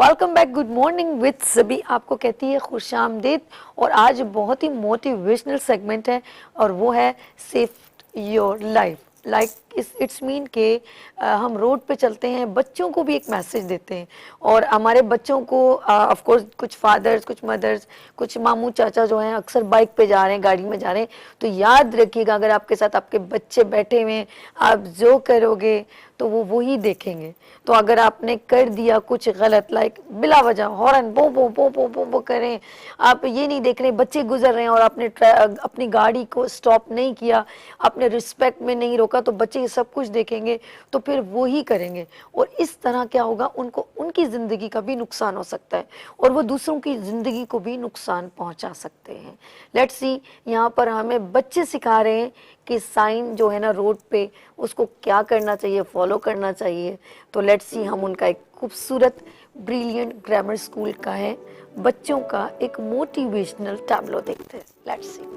Welcome back, good morning with सभी आपको कहती है खुशामदीद। और आज बहुत ही मोटिवेशनल सेगमेंट है और वो है safe your life. Like it's mean के हम रोड पे चलते हैं, बच्चों को भी एक मैसेज देते हैं और हमारे बच्चों को ऑफ कोर्स कुछ फादर्स, कुछ मदर्स, कुछ मामू चाचा जो हैं अक्सर बाइक पे जा रहे हैं, गाड़ी में जा रहे हैं। तो याद रखिएगा, अगर आपके साथ आपके बच्चे बैठे हुए हैं, आप जो करोगे तो वो वही देखेंगे। तो अगर आपने कर दिया कुछ गलत, लाइक बिला वजह हॉर्न बो बो बो बो बो बो करें, आप ये नहीं देख रहे बच्चे गुजर रहे हैं और आपने अपनी गाड़ी को स्टॉप नहीं किया, आपने रिस्पेक्ट में नहीं रोका, तो बच्चे ये सब कुछ देखेंगे तो फिर वो ही करेंगे। और इस तरह क्या होगा, उनको उनकी ज़िंदगी का भी नुकसान हो सकता है और वो दूसरों की ज़िंदगी को भी नुकसान पहुंचा सकते हैं। लेट्स सी, यहाँ पर हमें बच्चे सिखा रहे हैं कि साइन जो है ना रोड पे, उसको क्या करना चाहिए, फॉलो करना चाहिए। तो लेट्स सी, हम उनका एक खूबसूरत ब्रिलियंट ग्रामर स्कूल का है बच्चों का एक मोटिवेशनल टैबलो देखते हैं। Let's see.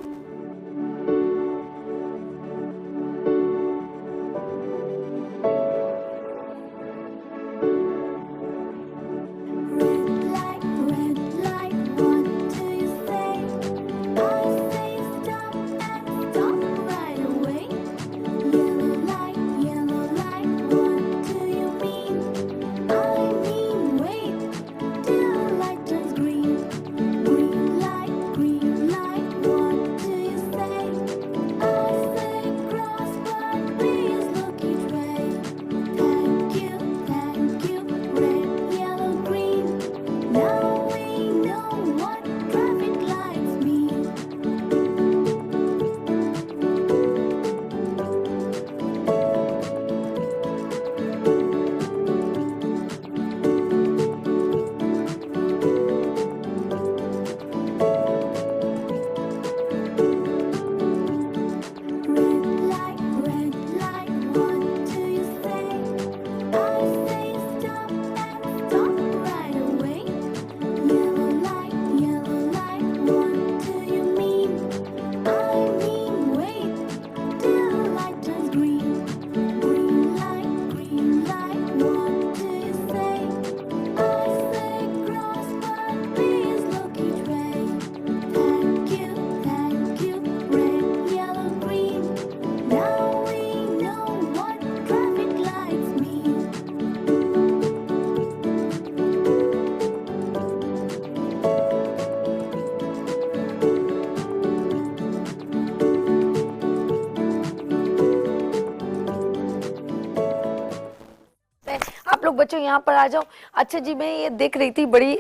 आप लोग बच्चों यहाँ पर आ जाओ। अच्छा जी, मैं ये देख रही थी बड़ी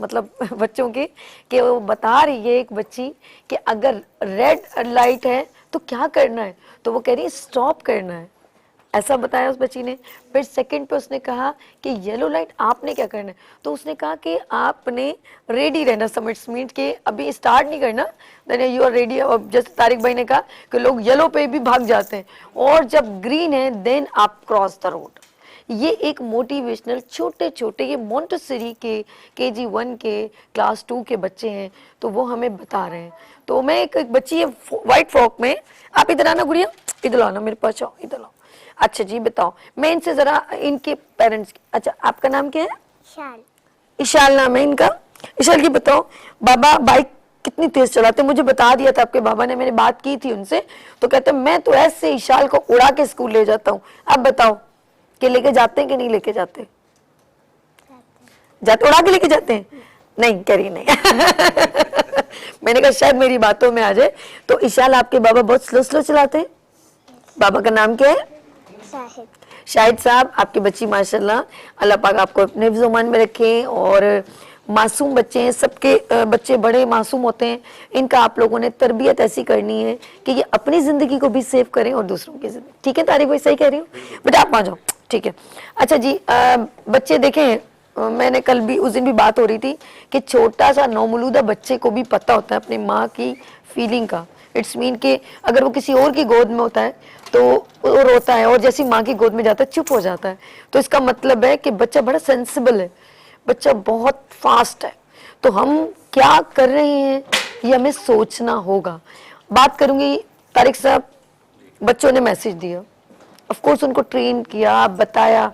मतलब बच्चों के, कि वो बता रही है एक बच्ची कि अगर रेड लाइट है तो क्या करना है, तो वो कह रही है स्टॉप करना है, ऐसा बताया उस बच्ची ने। फिर सेकंड पे उसने कहा कि येलो लाइट आपने क्या करना है, तो उसने कहा कि आपने रेडी रहना, सबमिट्स मीट के अभी स्टार्ट नहीं करना, देन यू आर रेडी। और जैसे तारिक भाई ने कहा कि लोग येलो पे भी भाग जाते हैं और जब ग्रीन है देन आप क्रॉस द रोड। ये एक मोटिवेशनल छोटे छोटे, ये मोंटेसरी के KG1 के क्लास 2 के बच्चे हैं, तो वो हमें बता रहे हैं। तो मैं एक बच्ची है व्हाइट फ्रॉक में, आप इधर आना गुड़िया, इधर आओ ना मेरे पास, आओ इधर आओ। अच्छा जी बताओ, मैं इनसे जरा इनके पेरेंट्स, अच्छा आपका नाम क्या है? इशाल। इशाल नाम है इनका। इशाल जी बताओ, बाबा बाइक कितनी तेज चलाते? मुझे बता दिया था आपके बाबा ने, मैंने बात की थी उनसे, तो कहते मैं तो ऐसे इशाल को उड़ा के स्कूल ले जाता हूँ। अब बताओ कि लेके जाते हैं कि नहीं लेके जाते? जाते, उड़ा के लेके जाते हैं? नहीं कह रही नहीं। मैंने कहा शायद मेरी बातों में आ जाए। तो इशाल, आपके बाबा बहुत स्लो स्लो चलाते हैं? बाबा का नाम क्या है? शाहिद। शाहिद साहब, आपकी बच्ची माशाल्लाह, अल्लाह पाक आपको अपने हिफ्ज़-ओ-मान में रखे। और मासूम बच्चे हैं, सबके बच्चे बड़े मासूम होते हैं। इनका आप लोगों ने तरबियत ऐसी करनी है कि ये अपनी ज़िंदगी को भी सेव करें और दूसरों की ज़िंदगी। ठीक है तारिक भाई, सही कह रही हूँ बेटा? आप आ जाओ, ठीक है। अच्छा जी, बच्चे देखें, मैंने कल भी, उस दिन भी बात हो रही थी कि छोटा सा नौमौलूदा बच्चे को भी पता होता है अपनी माँ की फीलिंग का। इट्स मीन कि अगर वो किसी और की गोद में होता है तो वो रोता है और जैसी माँ की गोद में जाता है चुप हो जाता है। तो इसका मतलब है कि बच्चा बड़ा सेंसिबल है, बच्चा बहुत फास्ट है। तो हम क्या कर रहे हैं ये हमें सोचना होगा। बात करूंगी तारिक साहब, बच्चों ने मैसेज दिया, ऑफ कोर्स उनको ट्रेन किया, बताया,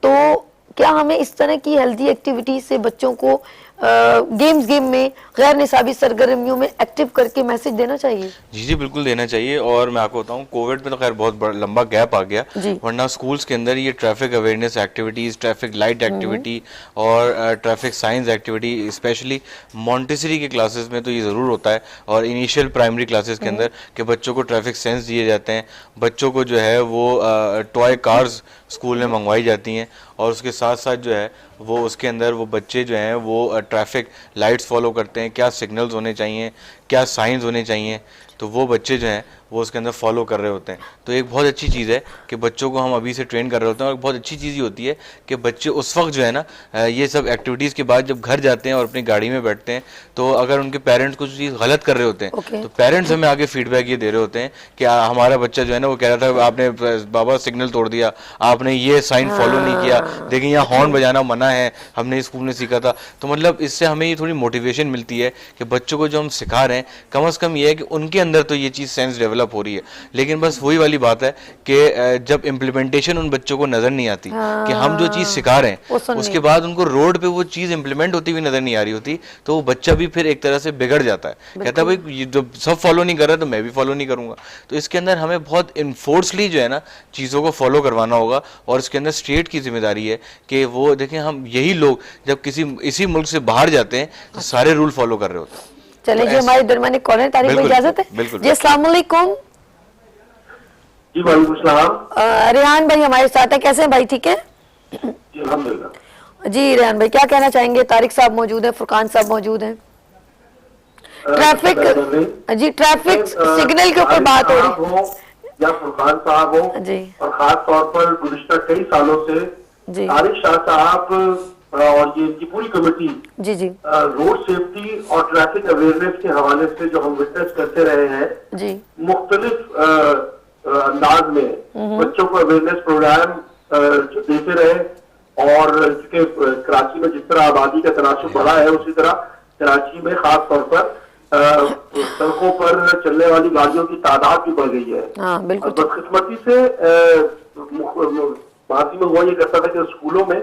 तो क्या हमें इस तरह की हेल्दी एक्टिविटीज से बच्चों को गेम में गैर निसाबी सरगर्मियों में एक्टिव करके मैसेज देना चाहिए? जी जी बिल्कुल देना चाहिए। और मैं आपको बताऊं, कोविड में तो खैर बहुत लंबा गैप आ गया, जी। वरना स्कूल्स के अंदर ये traffic awareness activities, traffic light activity और traffic science activity, specially Montessori के क्लासेस में तो ये ज़रूर होता है, और इनिशियल प्राइमरी क्लासेस के अंदर कि बच्चों को ट्रैफिक सेंस दिए जाते हैं, बच्चों को जो है वो टॉय कार्स स्कूल में मंगवाई जाती हैं, और उसके साथ साथ जो है वो उसके अंदर वो बच्चे जो हैं वो ट्रैफिक लाइट्स फॉलो करते हैं, क्या सिग्नल्स होने चाहिए, क्या साइंस होने चाहिए, तो वो बच्चे जो हैं वो उसके अंदर फॉलो कर रहे होते हैं। तो एक बहुत अच्छी चीज़ है कि बच्चों को हम अभी से ट्रेन कर रहे होते हैं। और एक बहुत अच्छी चीज़ ये होती है कि बच्चे उस वक्त जो है ना ये सब एक्टिविटीज़ के बाद जब घर जाते हैं और अपनी गाड़ी में बैठते हैं, तो अगर उनके पेरेंट्स कुछ चीज़ गलत कर रहे होते हैं तो पेरेंट्स हमें आगे फीडबैक ये दे रहे होते हैं कि हमारा बच्चा जो है ना वो कह रहा था आपने बाबा सिग्नल तोड़ दिया, आपने ये साइन फॉलो नहीं किया, देखिए यहाँ हॉर्न बजाना मना है, हमने स्कूल में सीखा था। तो मतलब इससे हमें ये थोड़ी मोटिवेशन मिलती है कि बच्चों को जो हम सिखा रहे हैं कम से कम ये है कि उनके अंदर तो ये चीज़ सेंस डेवलप हो रही है। लेकिन बस वही वाली बात है कि जब इम्प्लीमेंटेशन उन बच्चों को नजर नहीं आती कि हम जो चीज़ सिखा रहे हैं उसके बाद उनको रोड पे वो चीज़ इम्प्लीमेंट होती हुई नजर नहीं आ रही होती, तो वो बच्चा भी फिर एक तरह से बिगड़ जाता है, कहता है भाई जब सब फॉलो नहीं कर रहा तो मैं भी फॉलो नहीं करूंगा। तो इसके अंदर हमें बहुत इन्फोर्सली जो है ना चीज़ों को फॉलो करवाना होगा, और इसके अंदर स्टेट की जिम्मेदारी है कि वो देखें हम यही लोग जब इसी मुल्क से बाहर जाते हैं तो सारे रूल फॉलो कर रहे होते हैं। चले जी, हमारे दरमियान कॉल है, तारिक भाई इजाजत है जी। अस्सलाम वालेकुम। जी वालेकुम सलाम। रेहान भाई हमारे साथ है, कैसे हैं भाई? ठीक है जी अल्हम्दुलिल्लाह। जी रेहान भाई क्या कहना चाहेंगे? तारिक साहब मौजूद हैं, फुरकान साहब मौजूद हैं। ट्रैफिक जी, ट्रैफिक सिग्नल के ऊपर बात हो रही है, या फुरकान साहब हो जी, और खास तौर पर गुज़िश्ता कई सालों से जी तारिक शाह साहब और ये इनकी पूरी कमेटी जी जी रोड सेफ्टी और ट्रैफिक अवेयरनेस के हवाले से जो हम विटनेस करते रहे हैं जी, मुख्तलिफ अंदाज में बच्चों को अवेयरनेस प्रोग्राम जो देते रहे। और चूंकि कराची में जिस तरह आबादी का तनासुब बढ़ा है, उसी तरह कराची में खास तौर पर सड़कों पर चलने वाली गाड़ियों की तादाद भी बढ़ गई है। हाँ बिल्कुल। बदकिस्मती से माजी में हुआ ये करता था कि स्कूलों में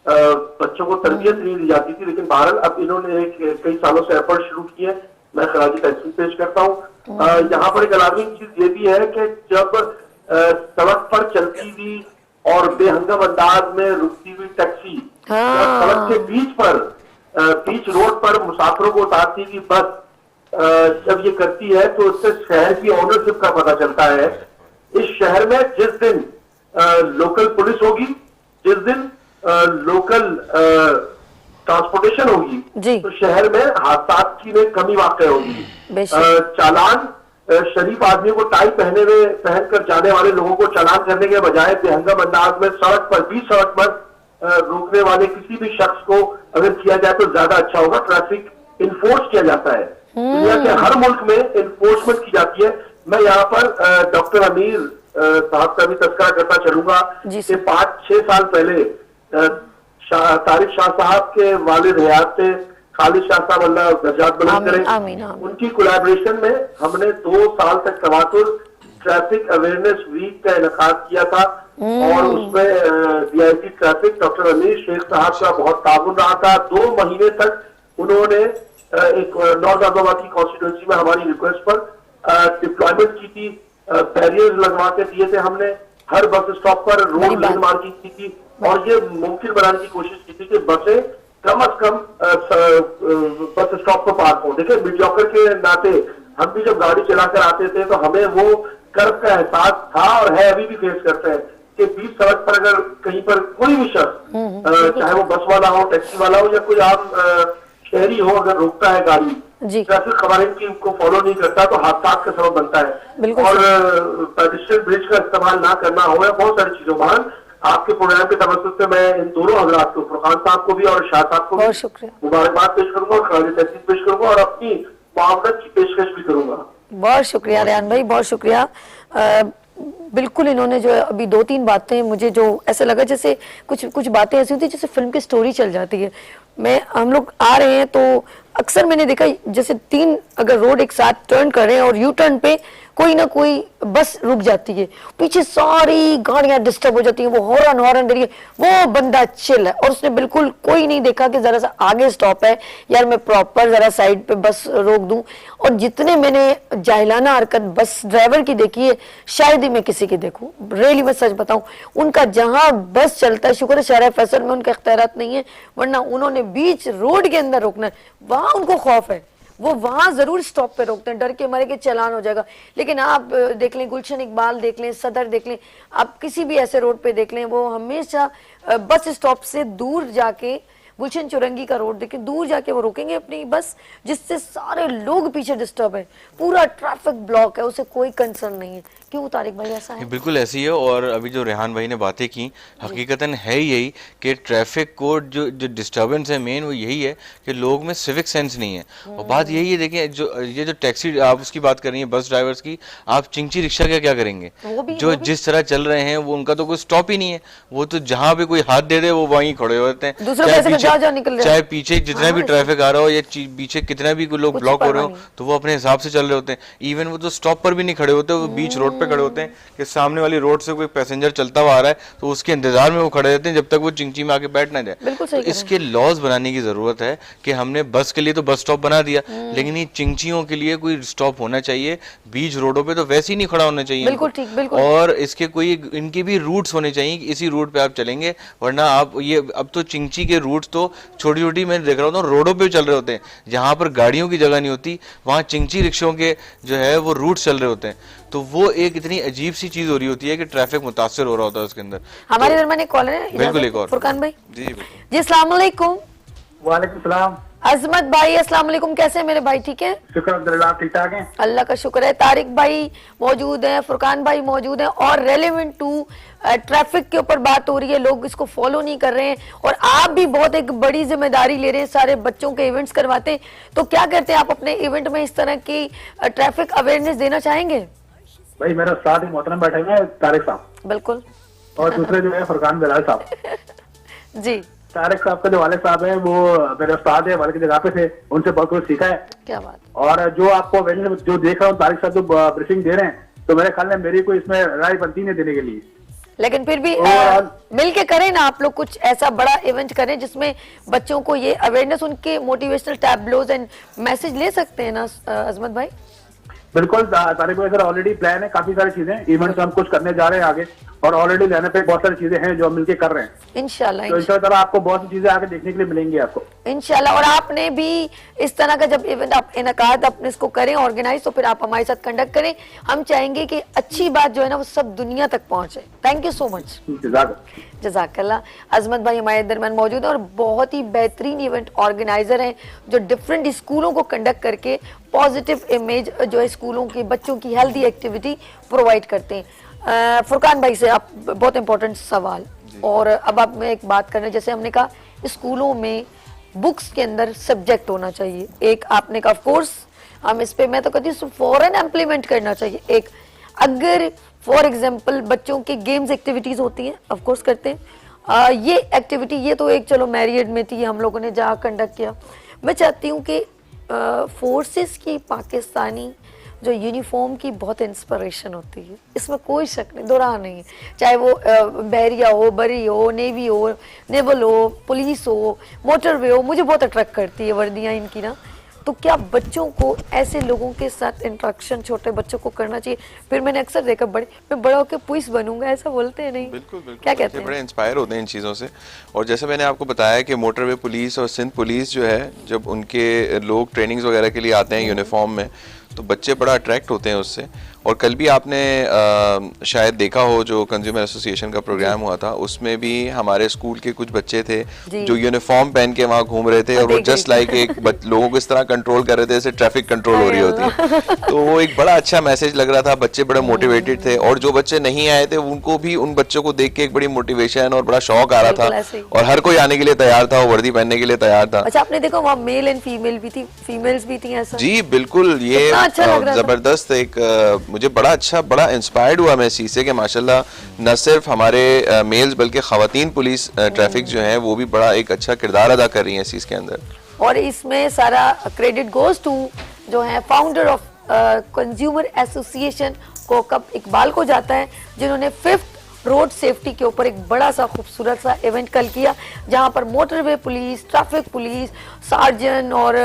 बच्चों को तरबियत नहीं दी जाती थी, लेकिन बहरहाल अब इन्होंने कई सालों से एफर्ट शुरू किए, मैं खराजी तहसीन पेश करता हूँ। यहाँ पर एक अलार्मिंग चीज ये भी है कि जब सड़क पर चलती हुई और बेहंगम अंदाज में रुकती हुई टैक्सी सड़क के बीच रोड पर मुसाफिरों को उतारती हुई बस जब ये करती है तो उससे शहर की ओनरशिप का पता चलता है। इस शहर में जिस दिन लोकल पुलिस होगी, जिस दिन लोकल ट्रांसपोर्टेशन होगी, तो शहर में हादसा की में कमी वाक़ई होगी। चालान शरीफ आदमी को टाई पहनकर जाने वाले लोगों को चालान करने के बजाय बेहंगम अंदाज में बीच सड़क पर रोकने वाले किसी भी शख्स को अगर किया जाए तो ज्यादा अच्छा होगा। ट्रैफिक इन्फोर्स किया जाता है, दुनिया के हर मुल्क में इन्फोर्समेंट की जाती है। मैं यहाँ पर डॉक्टर अमीर साहब का भी तस्करा करता चलूंगा कि 5-6 साल पहले तारिक शाह साहब के वालिद हयात थे, खालिद शाह साहब अल्लाह दर्जात बुलंद करें, उनकी कोलैबोरेशन में हमने 2 साल तक तवातुर ट्रैफिक अवेयरनेस वीक का इनेकाद किया था, और उसमें DIG ट्रैफिक डॉक्टर अमीर शेख साहब का बहुत ताउन रहा था। 2 महीने तक उन्होंने एक नॉर्थ आज़ाबाद की कॉन्स्टिट्यूंसी में हमारी रिक्वेस्ट पर डिप्लॉयमेंट की थी, बैरियर्स लगवा के दिए थे हमने, हर बस स्टॉप पर रोड लेन मार्किंग की थी, और ये मुमकिन बनाने की कोशिश की थी कि बसें कम अज कम बस स्टॉप पर पार्क हो। देखिए मीडियोकर के नाते हम भी जब गाड़ी चलाकर आते थे तो हमें वो कर्व का एहसास था और है, अभी भी फेस करते हैं कि बीच सड़क पर अगर कहीं पर कोई भी शख्स चाहे वो बस वाला हो, टैक्सी वाला हो या कोई आम शहरी हो, अगर रोकता है गाड़ी, ट्रैफिक कवानीन की को फॉलो नहीं करता तो हादसा का सबब बनता है। और पेडेस्ट्रियन ब्रिज का इस्तेमाल ना करना हो या बहुत सारी चीजों में आपके प्रोग्राम के तवज्जुह से मैं इन दोनों हजरात को, फुरकान साहब को भी और शाह साहब को भी मुबारकबाद पेश करूंगा और खराज तहसीन पेश करूंगा और अपनी मुआवनत की पेशकश भी करूंगा। बहुत शुक्रिया रेहान भाई, बहुत शुक्रिया। बिल्कुल इन्होंने जो अभी 2-3 बातें मुझे जो ऐसा लगा जैसे कुछ बातें ऐसी होती है जैसे फिल्म की स्टोरी चल जाती है। हम लोग आ रहे हैं तो अक्सर मैंने देखा जैसे 3 अगर रोड एक साथ टर्न कर रहे हैं और यू टर्न पे कोई ना कोई बस रुक जाती है, पीछे सारी गाड़ियां डिस्टर्ब हो जाती हैं, वो हॉर्न हॉर्न दे रही है, वो बंदा चिल है और उसने बिल्कुल कोई नहीं देखा कि जरा सा आगे स्टॉप है यार, मैं प्रॉपर जरा साइड पे बस रोक दूं। और जितने मैंने जाहिलाना हरकत बस ड्राइवर की देखी है, शायद ही मैं किसी की देखूं, रियली मैं सच बताऊं। उनका जहां बस चलता है, शुक्र है शहर फैसल में उनके इख्तियारात नहीं है, वरना उन्होंने बीच रोड के अंदर रोकना है, वहां उनको खौफ है, वो वहां जरूर स्टॉप पे रोकते हैं, डर के मारे के चालान हो जाएगा। लेकिन आप देख लें, गुलशन इकबाल देख लें, सदर देख लें, आप किसी भी ऐसे रोड पे देख लें, वो हमेशा बस स्टॉप से दूर जाके, गुलशन चुरंगी का रोड देखें, दूर जाके वो रोकेंगे अपनी बस, जिससे सारे लोग पीछे डिस्टर्ब है, पूरा ट्रैफिक ब्लॉक है, उसे कोई कंसर्न नहीं है। क्यों तारिक भाई ऐसा है? बिल्कुल ऐसी है। और अभी जो रेहान भाई ने बातें की, हकीकतन है यही कि ट्रैफिक को जो जो डिस्टर्बेंस है मेन, वो यही है कि लोग में सिविक सेंस नहीं है। और बात यही है, देखिए जो टैक्सी आप उसकी बात कर रही हैं, बस ड्राइवर्स की, आप चिंची रिक्शा का क्या करेंगे? जो जिस तरह चल रहे हैं वो उनका तो कोई स्टॉप ही नहीं है, वो तो जहाँ पे कोई हाथ दे दे वो वहीं खड़े होते हैं, चाहे पीछे जितना भी ट्रैफिक आ रहा हो या पीछे कितना भी लोग ब्लॉक हो रहे हो, तो वो अपने हिसाब से चल रहे होते हैं। इवन वो तो स्टॉप पर भी नहीं खड़े होते, वो बीच रोड पे खड़े होते हैं कि सामने वाली रोड से कोई पैसेंजर चलता हुआ आ रहा है तो उसके इंतजार में वो खड़े रहते हैं जब तक वो चिंची में आके बैठ ना जाए। तो इसके लॉज बनाने की जरूरत है कि हमने बस के लिए तो बस स्टॉप बना दिया, लेकिन ये चिंचियों के लिए कोई स्टॉप होना चाहिए बीच रोडों पे, तो वैसे ही नहीं खड़ा होना चाहिए। बिल्कुल ठीक, बिल्कुल। और इसके कोई इनके भी रूट्स होने चाहिए कि इसी रूट पे आप चलेंगे, वरना आप ये अब तो चिंची के रूट्स तो छोटी छोटी मैं देख रहा हूँ रोडों पे चल रहे होते हैं, जहाँ पर गाड़ियों की जगह नहीं होती वहाँ चिंची रिक्शों के जो है वो रूट चल रहे होते हैं। तो वो एक इतनी अजीब सी चीज हो रही होती है कि ट्रैफिक मुतासिर हो रहा होता है उसके अंदर। हमारे दरमियान एक कॉलर है, बिल्कुल एक और फुरकान भाई। जी जी अस्सलाम वालेकुम। वालेकुम सलाम। अजमत भाई अस्सलाम वालेकुम, कैसे हैं मेरे भाई? ठीक है, शुक्र अल्हम्दुलिल्लाह, ठीक ठाक हैं। अल्लाह का शुक्र है। तारिक भाई मौजूद हैं, फुरकान भाई मौजूद हैं, और रेलेवेंट टू ट्रैफिक के ऊपर बात हो रही है, लोग इसको फॉलो नहीं कर रहे हैं, और आप भी बहुत एक बड़ी जिम्मेदारी ले रहे हैं, सारे बच्चों के इवेंट्स करवाते हैं, तो क्या करते हैं आप अपने इवेंट में इस तरह की ट्रैफिक अवेयरनेस देना चाहेंगे? भाई मेरा साथ ही मोहतरम बैठे हुए हैं तारिक साहब, बिल्कुल, और दूसरे जो है फुरकान बिलाल साहब। जी, तारिक साहब के जो वाले साहब हैं वो मेरे उस्ताद है, वाले की जगह पे थे, उनसे बहुत कुछ सीखा है। क्या बात। और जो आपको जो देख रहा हूँ तारिक साहब जो ब्रीफिंग दे रहे हैं, तो मेरे ख्याल में मेरी कोई इसमें राय बनती नहीं देने के लिए, लेकिन फिर भी मिल के करें ना आप लोग, कुछ ऐसा बड़ा इवेंट करें जिसमें बच्चों को ये अवेयरनेस, उनके मोटिवेशनल टैबलोज एंड मैसेज ले सकते हैं ना अजमत भाई? बिल्कुल तारिक भाई, सर ऑलरेडी प्लान है, काफी सारी चीजें इवेंट्स हम कुछ करने जा रहे हैं आगे, और ऑलरेडी लेने पे बहुत सारी चीजें हैं जो हम मिलके कर रहे हैं। इंशाल्लाह, तो इंशाल्लाह आपको बहुत सी चीजें आगे देखने के लिए मिलेंगी आपको इंशाल्लाह। और आपने भी इस तरह का जब इवेंट आप इनकाद अपने इसको करें ऑर्गेनाइज, तो फिर आप हमारे साथ कंडक्ट करें, हम चाहेंगे कि अच्छी बात जो है ना वो सब दुनिया तक पहुंचे। थैंक यू सो मच, जज़ाकल्लाह। अजमत भाई हमारे दरमियान मौजूद है और बहुत ही बेहतरीन इवेंट ऑर्गेनाइजर हैं, जो डिफरेंट स्कूलों को कंडक्ट करके पॉजिटिव इमेज जो है स्कूलों की बच्चों की हेल्दी एक्टिविटी प्रोवाइड करते हैं। फुरकान भाई से आप बहुत इंपॉर्टेंट सवाल, और अब आप मैं एक बात कर रहे हैं, जैसे हमने कहा स्कूलों में बुक्स के अंदर सब्जेक्ट होना चाहिए, एक आपने कहा कोर्स, हम इस पे मैं तो कहती हूँ फौरन इम्प्लीमेंट करना चाहिए। एक अगर फॉर एग्जांपल बच्चों की गेम्स एक्टिविटीज होती हैं, ऑफ कोर्स करते हैं, ये एक्टिविटी ये तो एक चलो मैरियड में थी, हम लोगों ने जहाँ कंडक्ट किया। मैं चाहती हूँ कि फोर्सेस की पाकिस्तानी जो यूनिफॉर्म की बहुत इंस्पिरेशन होती है, इसमें कोई शक नहीं, दोहरा नहीं है, चाहे वो बहरिया हो, बरी हो, नेवी हो, नेवल हो, पुलिस हो, मोटरवे हो, मुझे बहुत अट्रैक्ट करती है वर्दियाँ इनकी ना। तो क्या बच्चों को ऐसे लोगों के साथ इंट्रैक्शन छोटे बच्चों को करना चाहिए? फिर मैंने अक्सर देखा मैं बड़ा होकर पुलिस बनूंगा, ऐसा बोलते हैं नहीं? बिल्कुल बिल्कुल, क्या कहते हैं? बड़े इंस्पायर होते हैं इन चीज़ों से। और जैसे मैंने आपको बताया कि मोटरवे पुलिस और सिंध पुलिस जो है, जब उनके लोग ट्रेनिंग्स वगैरह के लिए आते हैं यूनिफॉर्म में, तो बच्चे बड़ा अट्रैक्ट होते हैं उससे। और कल भी आपने शायद देखा हो जो कंज्यूमर एसोसिएशन का प्रोग्राम हुआ था, उसमें भी हमारे स्कूल के कुछ बच्चे थे जो यूनिफॉर्म पहन के वहाँ घूम रहे थे, और वो जस्ट लाइक एक लोगों को इस तरह कंट्रोल कर रहे थे जैसे ट्रैफिक कंट्रोल हो रही होती है। तो वो एक बड़ा अच्छा मैसेज लग रहा था, बच्चे बड़े मोटिवेटेड थे, और जो बच्चे नहीं आए थे उनको भी उन बच्चों को देख के एक बड़ी मोटिवेशन और बड़ा शौक आ रहा था, और हर कोई आने के लिए तैयार था, वर्दी पहनने के लिए तैयार था। अच्छा, आपने देखा वहाँ मेल एंड फीमेल भी थी, फीमेल्स भी थी ऐसा? जी बिल्कुल, ये जबरदस्त एक मुझे बड़ा इंस्पायर्ड हुआ मैं इस चीज़ से कि माशाल्लाह न सिर्फ हमारे मेल्स बल्कि ख़वातीन पुलिस ट्रैफिक जो है वो भी बड़ा एक अच्छा किरदार अदा कर रही हैं इस चीज़ के अंदर। और इसमें सारा क्रेडिट गोज टू जो है फाउंडर ऑफ कंज्यूमर एसोसिएशन को कप इकबाल को जाता है, जिन्होंने 5th रोड सेफ्टी के ऊपर एक बड़ा सा खूबसूरत सा इवेंट कल किया, जहां पर motorway police, traffic police, sergeant और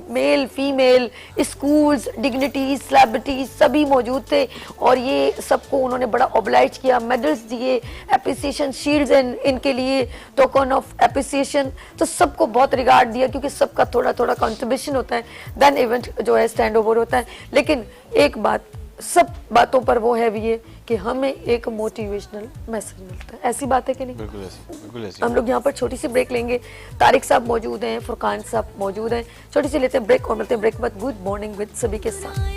male female, schools, dignitaries, celebrities सभी मौजूद थे और ये सबको उन्होंने बड़ा ओबलाइज किया, मेडल्स दिए, एप्रिसिएशन शील्ड्स इनके लिए टोकन ऑफ एप्रिसिएशन, तो सबको बहुत रिगार्ड दिया क्योंकि सबका थोड़ा थोड़ा कंट्रीब्यूशन होता है, देन इवेंट जो है स्टैंड ओवर होता है। लेकिन एक बात, सब बातों पर वो है भी है कि हमें एक मोटिवेशनल मैसेज मिलता है, ऐसी बात है कि नहीं? बिल्कुल ऐसी, बिल्कुल ऐसी। हम लोग यहाँ पर छोटी सी ब्रेक लेंगे, तारिक साहब मौजूद हैं, फुरकान साहब मौजूद हैं, छोटी सी लेते हैं ब्रेक और मिलते हैं ब्रेक बाद गुड मॉर्निंग विद सभी के साथ।